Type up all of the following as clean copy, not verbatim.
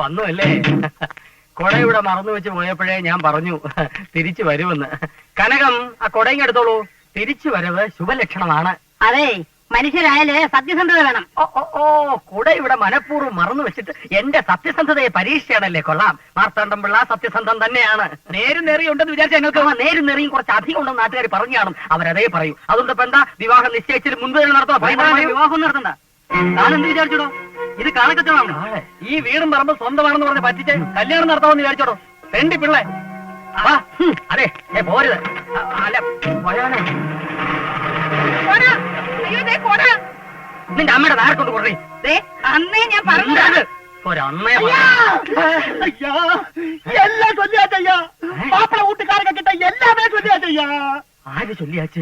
വന്നു അല്ലേ? കൊട ഇവിടെ മറന്നു വെച്ച് പോയപ്പോഴേ ഞാൻ പറഞ്ഞു തിരിച്ചു വരുമെന്ന്. കനകം, ആ കൊടയും എടുത്തോളൂ. തിരിച്ചു വരവ് ശുഭലക്ഷണമാണ്. അതെ, മനുഷ്യരായാല് സത്യസന്ധത വേണം. ഓ കുട ഇവിടെ മനഃപൂർവ്വം മറന്നു വെച്ചിട്ട് എന്റെ സത്യസന്ധതയെ പരീക്ഷയാണല്ലേ. കൊള്ളാം, മാർത്താണ്ഡം പിള്ള സത്യസന്ധം തന്നെയാണ്. നേരും നെറിയും ഉണ്ടെന്ന് വിചാരിച്ച ഞങ്ങൾക്ക് നേരും നെറിയും കുറച്ച് അധികം ഉണ്ടെന്ന് നാട്ടുകാർ പറഞ്ഞു കാണും. അവരതേ പറയൂ. അതുകൊണ്ട് ഇപ്പൊ എന്താ, വിവാഹം നിശ്ചയിച്ചിട്ട് മുൻപ് നടത്തണം? വിവാഹം നടത്തണ്ട. താനെന്ത് വിചാരിച്ചോടോ? ഇത് കാലക്കച്ചവടമാണ്. ഈ വീടും പറമ്പ് സ്വന്തമാണെന്ന് പറഞ്ഞ് പറ്റിച്ച് കല്യാണം നടത്താമെന്ന് വിചാരിച്ചോടോ? രണ്ട് പിള്ളേ. അതെ, പോരുത്. അല്ല, നിന്റെ അമ്മയുടെ നേരെ കൊണ്ട് കൊറേ. അന്നേ ഞാൻ പറഞ്ഞത് ഒരമ്മയെ എല്ലാം ചൊല്ലിയാച്ചയ്യാ. മാപ്പിള കൂട്ടുകാരൊക്കെ കിട്ട എല്ലാമേ ചൊല്ലിയാച്ചയ്യാ. ആര് ചൊല്ലിയാച്ച്?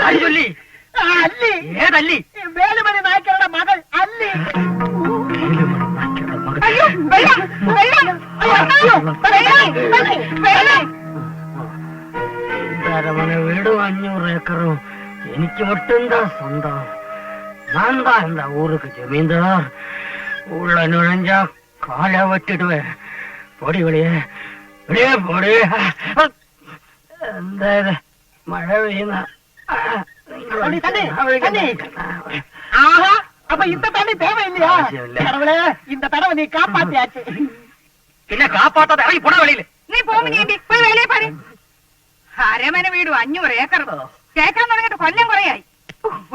ആര് ചൊല്ലി? അല്ലി. ഏതല്ലി? വേലുമണി നായ്ക്കരുടെ മകൾ അല്ലി. വീട് 500 ഏക്കറും എനിക്ക് மட்டும்தா சொந்தம். நான் தான் இந்த ஊருக்கு ஜமீன்தார். உள்ள நுழைஞ்சா காலை வெட்டிடுவேன். பொடி வெளியே வெளியே பொடி. എന്താ മഴ പെയ്യുന്ന? ஆஹா, அப்ப இந்த தண்ணி தேவையில்லையா? கடவுளே, இந்த தடவை நீ காப்பாத்தியாச்சு. പിന്നെ കാപ്പാത്താതെ ഇറങ്ങി പോടാ വെളിയിൽ. നീ പോകുമ്പോ പോയി വേലയെ പാரு. അരമന വീട് 500 ഏക്കർ കേൾക്കാൻ തുടങ്ങിയിട്ട് കൊല്ലം കുറയായി.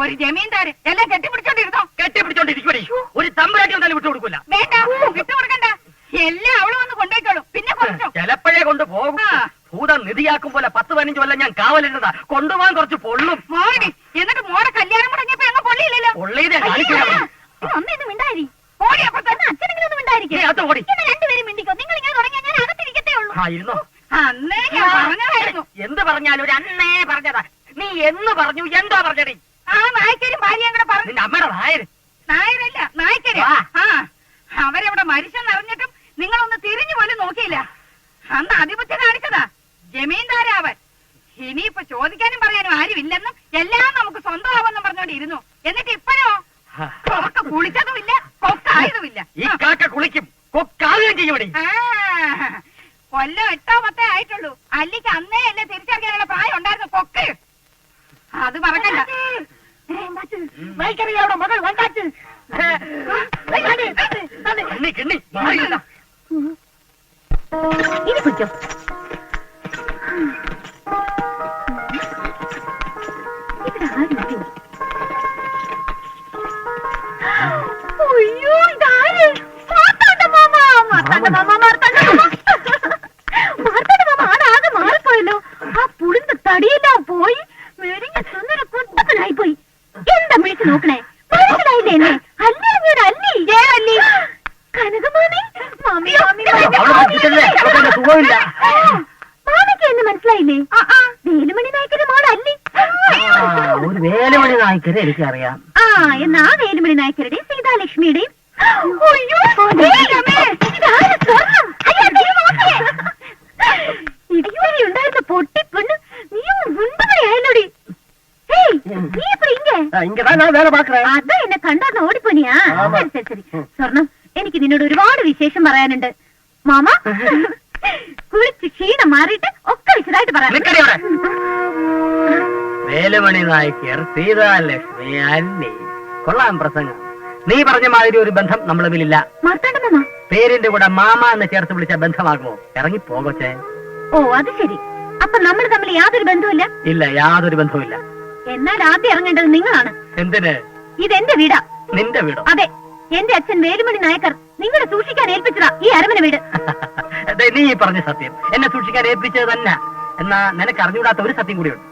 ഒരു ജമീന്ദാര് എല്ലാം കെട്ടിപ്പിടിച്ചോണ്ടിരുന്നോ? കെട്ടിപ്പിടിച്ചോണ്ടിരിക്കുവടി. ഒരു തമ്പുരാട്ടി വന്നാലും വിട്ടു കൊടുക്കൂല. വേണ്ട, വിട്ടുകൊടുക്കണ്ട. എല്ലാം അവള് വന്ന് കൊണ്ടേക്കോളൂ. പിന്നെ കുറച്ചോ ചിലപ്പോഴേ കൊണ്ട് പോകും. ഭൂതം നിധിയാക്കും പോലെ 10-15 കൊല്ലം ഞാൻ കാവലിരുന്നതാ. കൊണ്ടുപോകാൻ കുറച്ച് പൊള്ളും. മോടി, എന്നിട്ട് മോടെ കല്യാണം മുടങ്ങിയപ്പോ അങ്ങ് പൊള്ളിയില്ലല്ലോ. പൊള്ളിയതേ കാണിക്കണം. ഒന്നും മിണ്ടായി. ഓടി അപ്പുറത്ത് അച്ഛനെങ്കിലും ഒന്നും മിണ്ടായിരിക്കും. രണ്ടുപേരും മിണ്ടിക്കോ. നിങ്ങൾ ഇങ്ങനെ തുടങ്ങിയാൽ ഞാൻ അകത്തിരിക്കത്തേ ഉള്ളൂ. ഇരുന്നോ? അന്നേ ഞാൻ പറഞ്ഞതായിരുന്നു. എന്ത് പറഞ്ഞാലും ഒരു അന്നേ പറഞ്ഞതാ. നീ എന്ന് പറഞ്ഞു? എന്താ പറഞ്ഞടി? ആ നായ്ക്കരും ഭാര്യയും കൂടെ പറഞ്ഞു. നിന്റെ അമ്മയുടെ നായര്? നായരല്ല, നായ്ക്കര്. അവരെവിടെ മരിച്ചെന്നറിഞ്ഞിട്ടും നിങ്ങളൊന്ന് തിരിഞ്ഞു പോലും നോക്കിയില്ല. അന്ന് അതിബുദ്ധി കാണിച്ചതാ ജമീന്ദാരാവൻ. ഇനിയിപ്പൊ ചോദിക്കാനും പറയാനും ആരുമില്ലെന്നും എല്ലാം നമുക്ക് സ്വന്തമാവെന്നും പറഞ്ഞോണ്ടിരുന്നു. എന്നിട്ട് ഇപ്പോഴോ കൊക്ക കുളിച്ചതുമില്ല, കൊക്കായതുമില്ല. ഈ കാക്ക കുളിക്കും, കൊക്കാകുകയും ചെയ്യും. കൊല്ലം 8-10 ആയിട്ടുള്ളൂ. അല്ലിക്ക് അന്നേ അല്ലേ തിരിച്ചറിയാനുള്ള പ്രായം ഉണ്ടായിരുന്നു. കൊക്ക് അത് മറക്കണ്ട. നായ്ക്കറിയുടെ മകൾ വണ്ടാച്ച്. ഇനി കുടിച്ചോ. അയ്യോ, ഇതാര്? മാർത്താണ്ഡ മാമ. മാർത്താണ്ഡ മാമ, മാർത്താണ്ഡ മാമ. മാർത്താണ്ഡ മാമ ആടാകെ മാറിപ്പോയല്ലോ. ആ പുളിந்த തടിയെല്ലാം പോയി മെരിഞ്ഞ സുന്ദര കുട്ടപ്പനായി പോയി. എന്താ വിളിച്ചു നോക്കണേ? മനസ്സിലായില്ലേ എന്നെ? അല്ലിറങ്ങിയൊരു അല്ലി. ഏതല്ലി? കനകമാമി. മാമി മാമിക്ക് എന്നെ മനസ്സിലായില്ലേ? വേലുമണി നായ്ക്കരുടെ മോൾ അല്ലി. ഒരു വേലുമണി നായ്ക്കരെ എനിക്കറിയാം. എന്നാ വേലുമണി നായ്ക്കരുടെയും സീതാലക്ഷ്മിയുടെയും ഇടിയുവഴി ഉണ്ടായിരുന്ന പൊട്ടി പെണ്ണ് നീ മുൻപയായല്ലോടി. നീ ഇപ്പൊ അതാ എന്നെ കണ്ടോന്ന് ഓടിപ്പോനിയാ? ശരി ശരി. സ്വർണം, എനിക്ക് നിന്നോട് ഒരുപാട് വിശേഷം പറയാനുണ്ട്. മാമ കുളിച്ച് ക്ഷീണം മാറിയിട്ട് ഒക്കെ വിശദമായിട്ട് പറയാം. വേലുമണി നായ്ക്കർ, സീതാലക്ഷ്മി, അല്ലി. കൊള്ളാം പ്രസംഗം. നീ പറഞ്ഞ മാതിരി ഒരു ബന്ധം നമ്മൾ തമ്മിലില്ല. മാർത്താണ്ഡ മാമ പേരിന്റെ കൂടെ മാമ എന്ന് ചേർത്ത് വിളിച്ച ബന്ധമാകുമോ? ഇറങ്ങി പോകച്ചേ. ഓ അത് ശരി. അപ്പൊ നമ്മൾ തമ്മിൽ യാതൊരു ബന്ധവുമില്ല? ഇല്ല, യാതൊരു ബന്ധവുമില്ല. എന്നാൽ ആദ്യം ഇറങ്ങേണ്ടത് നിങ്ങളാണ്. എന്തിന്? ഇതെന്റെ വീടാ. നിന്റെ വീടോ? അതെ, എന്റെ അച്ഛൻ വേലുമണി നായക്കർ നിങ്ങളെ സൂക്ഷിക്കാൻ ഏൽപ്പിച്ചതാ ഈ അരമന വീട്. നീ പറഞ്ഞ സത്യം എന്നെ സൂക്ഷിക്കാൻ ഏൽപ്പിച്ചത് തന്നെ. എന്നാ നിനക്ക് അറിഞ്ഞുകൂടാത്ത ഒരു സത്യം കൂടിയുണ്ട്.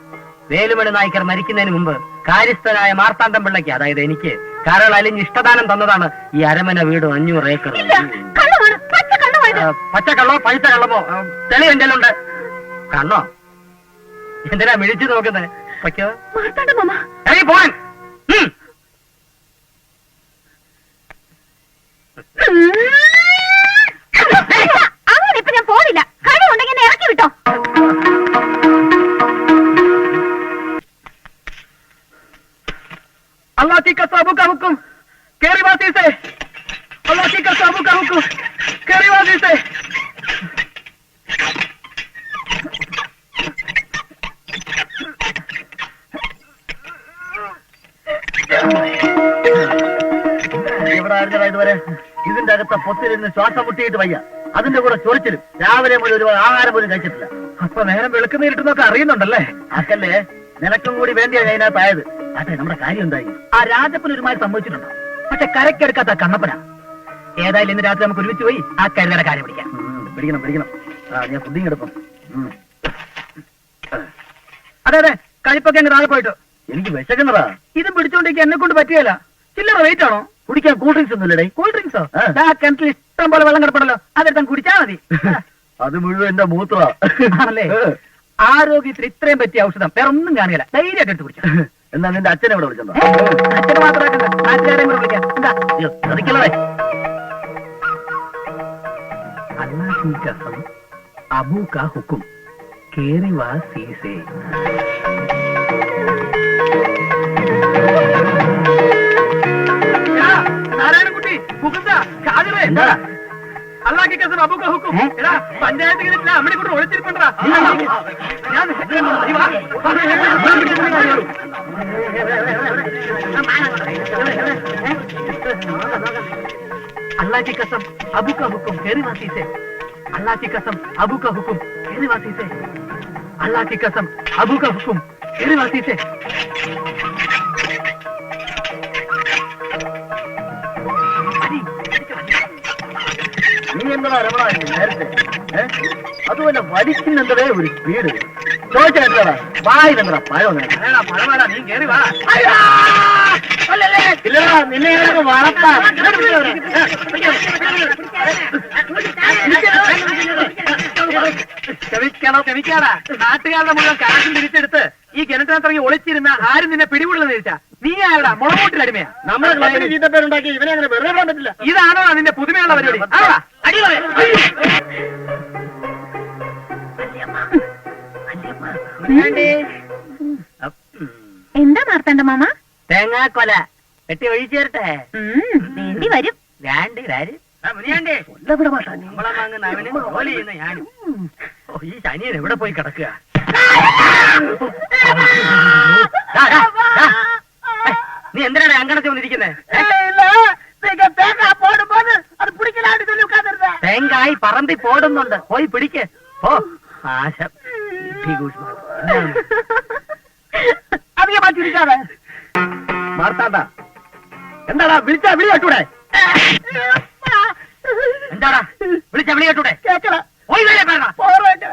വേലുമണി നായ്ക്കർ മരിക്കുന്നതിന് മുമ്പ് കാര്യസ്ഥനായ മാർത്താണ്ഡം പിള്ളയ്ക്ക്, അതായത് എനിക്ക്, കരൾ അലിഞ്ഞ് ഇഷ്ടദാനം തന്നതാണ് ഈ അരമന വീട് 500 ഏക്കർ. പച്ചക്കള്ളോ പഴുത്ത കള്ളമോ തെളി എന്റെ ഉണ്ട്. കണ്ണോ? എന്തിനാ മിഴിച്ചു നോക്കുന്നത്? പോവാൻ. അങ്ങനെ ഇപ്പൊ ഞാൻ പോണില്ല. കഴിവുണ്ടെങ്കിൽ ഇറക്കി വിട്ടോ. अल्लाह की कसम का हुक्म केरी बाती से ഹുക്കും കേറി വാ സീസേ. എവിടെ ആയിരുന്നടാ ഇതുവരെ? ഇതിന്റെ അകത്ത പൊത്തിലിരുന്ന് ശ്വാസം മുട്ടിയിട്ട് വയ്യ. അതിന്റെ കൂടെ ചൊറിച്ചിലും രാവിലെ മുതൽ ഒരു ആഹാരം പോലും കഴിച്ചിട്ടില്ല. അപ്പൊ നേരം വെളുക്കുന്ന നേരിട്ടുന്നൊക്കെ അറിയുന്നുണ്ടല്ലേ? ആക്കല്ലേ, നിനക്കും കൂടി വേണ്ടിയാണ് അതിനകത്തായത്. അതെ, നമ്മുടെ കാര്യം എന്തായി? ആ രാജപ്പൻ ഒരുമാതിരി സംഭവിച്ചിട്ടുണ്ടോ? പക്ഷെ കരക്കെടുക്കാത്ത കണ്ണപ്പന. ഏതായാലും ഇന്ന് രാത്രി നമുക്ക് ഒരുമിച്ച് പോയി ആ കരുതയുടെ കാര്യം പിടിക്കാം. പിടിക്കണം പിടിക്കണം. ഞാൻ പുഡിങ് എടുപ്പം. അതെ അതെ, കഴിപ്പൊക്കെ അങ്ങ് താഴെ പോയിട്ട്. എനിക്ക് വിശക്കുന്നതാ. ഇത് പിടിച്ചോണ്ടിരിക്കാൻ എന്നെ കൊണ്ട് പറ്റിയല്ല. ചില്ലറ വെയിറ്റ് ആണോ? കുടിക്കാൻ കൂൾ ഡ്രിങ്ക്സ് ഒന്നുമില്ലടേ. കൂൾ ഡ്രിങ്ക്സോ? ആ. കിണറ്റിൽ ഇഷ്ടം പോലെ വെള്ളം കിടപ്പുണ്ടല്ലോ, അതെടുത്താൻ കുടിച്ചാ മതി. അത് മുഴുവൻ എന്റെ മൂത്ര. ആണല്ലേ? ആരോഗ്യത്തിന് ഇത്രയും പറ്റിയ ഔഷധം വേറെ ഒന്നും കാണുകയില്ല. ധൈര്യമായിട്ട് എടുത്ത് കുടിച്ചു. എന്നാ നിന്റെ അച്ഛനെ ഇവിടെ വിളിച്ചോ? അച്ഛനെ മാത്രമാക്കണ്ട, നാട്ടുകാരെയും കൂടെ വിളിക്കാം. എന്താ ചതിക്കലേ? അല്ലാഹ് കസം അബൂ കാ ഹുക്കും കേറി വാ സീസേ. നാരായണൻകുട്ടി, എന്താ അല്ലാഹ് കസം അബൂ കാ ഹുക്കും. എടാ, പഞ്ചായത്ത് കിട്ടില്ല, അമ്മനെ കൊണ്ട് ഒളിച്ചിരിപ്പണ്ടാ. अल्लाह की कसम अबू का हुक्म तेरी वासी से. अल्लाह की कसम अबू का हुक्म तेरी वासी से. अल्लाह की कसम अबू का हुक्म तेरी वासी से. നീ എന്താ രമണ നേരത്തെ? അതുപോലെ വലിക്കുന്നെന്തേ ഒരു സ്പീഡ്. ചോദിച്ചാ വായിലെന്താ പഴം? നീ കേറി വാ. ഇല്ലടാ, നിന്നെ വളർത്താം. ക്ഷമിക്കാടാ. നാട്ടുകാരുടെ മുഴുവൻ കാശും തിരിച്ചെടുത്ത് ഈ കിണറ്റിനകത്തിറങ്ങി ഒളിച്ചിരുന്ന ആരും നിന്നെ പിടികൂടുന്ന ചോദിച്ചാ നീ ആരുടെ മുളകൂട്ടിലടിമയാ? നമ്മുടെ ക്ലബിന് ചീത്തപ്പേരുണ്ടാക്കി ഇവനെ അങ്ങനെ വെറുതെ വിടാൻ പറ്റില്ല. ഇതാണോ നിന്റെ പുതുമയുള്ള പരിപാടി? എന്താ മാർത്തണ്ട മാമ? തേങ്ങാക്കൊല വെട്ടി ഒഴിച്ചു തരട്ടെ? വേണ്ടി വരും. വേണ്ടി വരും. നമ്മളെ വാങ്ങുന്ന അവന് ജോലി ചെയ്യുന്ന ഞാനും. ഈ ശനിയൻ എവിടെ പോയി കിടക്കുക? നീ എന്തിനാണ് അങ്കണത്തിൽ വന്നിരിക്കുന്നത്? തേങ്ങായി പറമ്പി പോടുന്നുണ്ട്, പോയി പിടിക്ക്. ഓ ആശം അധികം മാറ്റിരിക്കാതെ. മാർത്താണ്ട, എന്താടാ വിളിച്ചാ വിളി കേട്ടൂടെ? എന്താടാ വിളിച്ച വിളി കേട്ടൂടെ? കേക്കണ പോയി വേലേ പേടാ. പോറേക്ക്.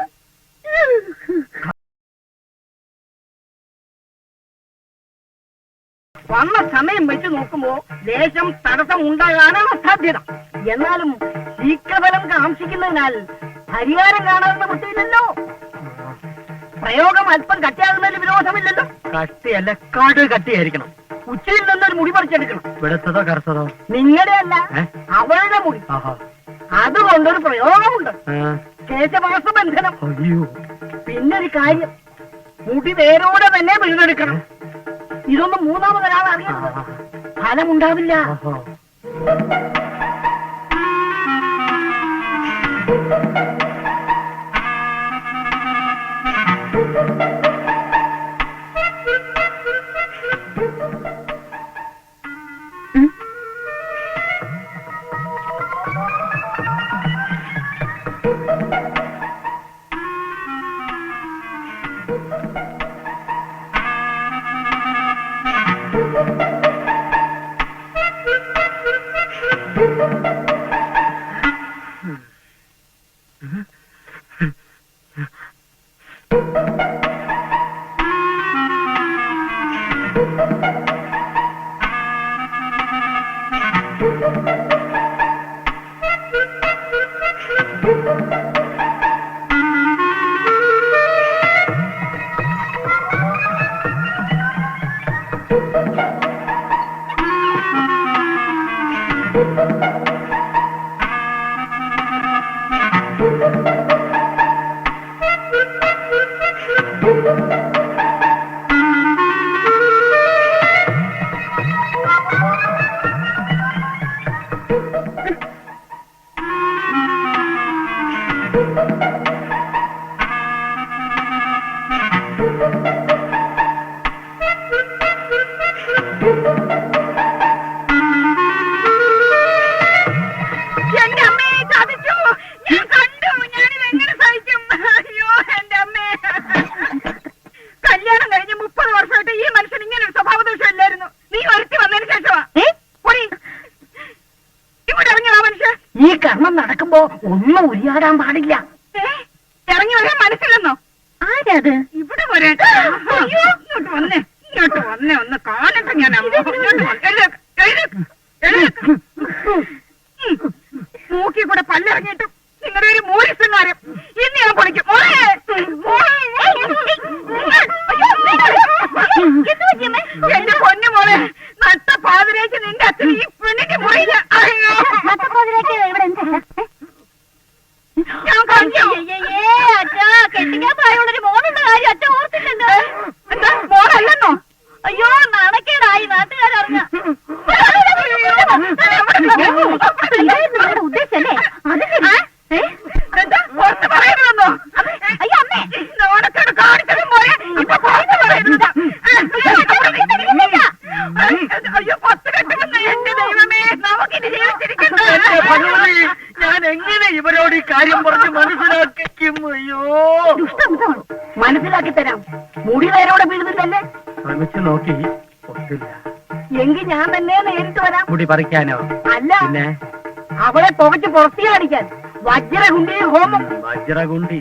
വന്ന സമയം വെച്ച് നോക്കുമ്പോ ദേശം തടസ്സം ഉണ്ടാകാനാണ് സാധ്യത. എന്നാലും ശീഘ്രഫലം കാംക്ഷിക്കുന്നതിനാൽ പരിഹാരം കാണാവുന്ന വൃത്തിയില്ലല്ലോ. പ്രയോഗം അല്പം കട്ടിയാകുന്നതിൽ വിരോധമില്ലല്ലോ. കട്ടിയല്ല, കാട് കട്ടിയായിരിക്കണം. ഉച്ചയിൽ നിന്നൊരു മുടി പറിച്ചെടുക്കണം. വെളുത്തതോ കറുത്തതോ? നിങ്ങളുടെ അല്ല, അവളുടെ മുടി. അതുകൊണ്ടൊരു പ്രയോഗമുണ്ട്, കേശവാസബന്ധനം. പിന്നൊരു കാര്യം, മുടി വേരോടെ തന്നെ പിഴുതെടുക്കണം. ഇതൊന്നും മൂന്നാമതൊരാൾ അറിയരുത്, ഫലമുണ്ടാവില്ല. ഈ കർമ്മം നടക്കുമ്പോ ഒന്നും ഉരിയാടാൻ പാടില്ല. ഇറങ്ങി വരാൻ മനസ്സിലെന്നോ? ആരാത്? ഇവിടെ വരാൻ. അയ്യോ, ഇങ്ങോട്ട് വന്നേ ഒന്ന് കാണട്ടെ ഞാൻ. മൂക്കി കൂടെ പല്ലിറങ്ങിയിട്ടും നിങ്ങളുടെ ഒരു മൂരിസങ്ങാരം ഇന്ന് ഞാൻ പൊളിക്കും. എന്റെ പൊന്നു മോളെ, നട്ട പാതിരേക്ക് നിന്റെ അച്ഛൻ ഈ പെണ്ണിന്റെ മുറിയില്ല. ഞാൻ കണ്ടു. കെട്ടിക്കാൻ പ്രായമുള്ളൊരു മോനുണ്ട് കാര്യം അച്ഛൻ ഓർത്തിട്ടുണ്ട്. എന്താ മോളല്ലെന്നോ? അയ്യോ, നാണക്കേടായി നാട്ടുകാരറിഞ്ഞ. ഉദ്ദേശല്ലേ? എന്താ പുറത്ത് പറയണമെന്നോ? അയ്യോ അമ്മേ, നാണക്കേട് കാണിച്ചതും പോലെ ഇപ്പൊ പുറത്ത് പറയുന്നത്. അയ്യോ, 10 കെട്ടുമെന്ന്. എന്റെ ദൈവമേ, നമുക്കിനി ജീവിച്ചിരിക്കുന്നു. ഞാൻ എങ്ങനെ ഇവരോട് ഈ കാര്യം പറഞ്ഞ് മനസ്സിലാക്കിക്കും? അയ്യോ, മനസ്സിലാക്കി തരാം. മുടി നേരോടെ വീഴുന്നില്ലല്ലേ? ശ്രമിച്ചു നോക്കി, ഒത്തില്ല. എങ്കിൽ ഞാൻ തന്നെ നേരിട്ട് വരാം. മുടി പറിക്കാനോ? അല്ല, പിന്നെ അവളെ പുകച്ച് പുറത്തി കാണിക്കാൻ വജ്രകുണ്ടി ഹോമം. വജ്രകുണ്ടി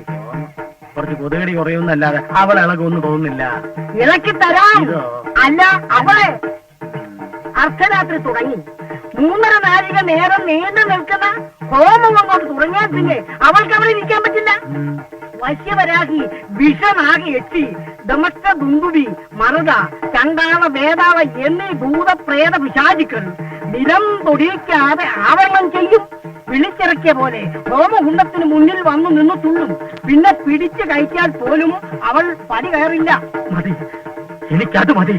കുറച്ച് കൊതുകടി കുറയുന്നല്ലാതെ അവൾ ഇളകൊന്നും തോന്നുന്നില്ല. ഇളക്കി തരാം. ഇതോ? അല്ല, അവളെ അർദ്ധരാത്രി തുടങ്ങി 3.5 നാഴിക നേരം നീണ്ടു നിൽക്കുന്ന ഹോമം അങ്ങോട്ട് തുടങ്ങിയാൽ പിന്നെ അവൾക്ക് അവിടെ ഇരിക്കാൻ പറ്റില്ല. വശ്യവരാഹി, വിഷനാഗി എട്ടി, ദമസ്ക ദുന്ദുബി, മറുത, ചണ്ടാള വേതാള എന്നീ ഭൂതപ്രേത പിശാചുക്കൾ നിലം തൊടിയിക്കാതെ ആവരണം ചെയ്യും. വിളിച്ചിറക്കിയ പോലെ ഹോമകുണ്ടത്തിന് മുന്നിൽ വന്നു നിന്ന് തുള്ളും. പിന്നെ പിടിച്ചു കഴിച്ചാൽ പോലും അവൾ പടി കയറില്ല. മതി, എനിക്കത് മതി.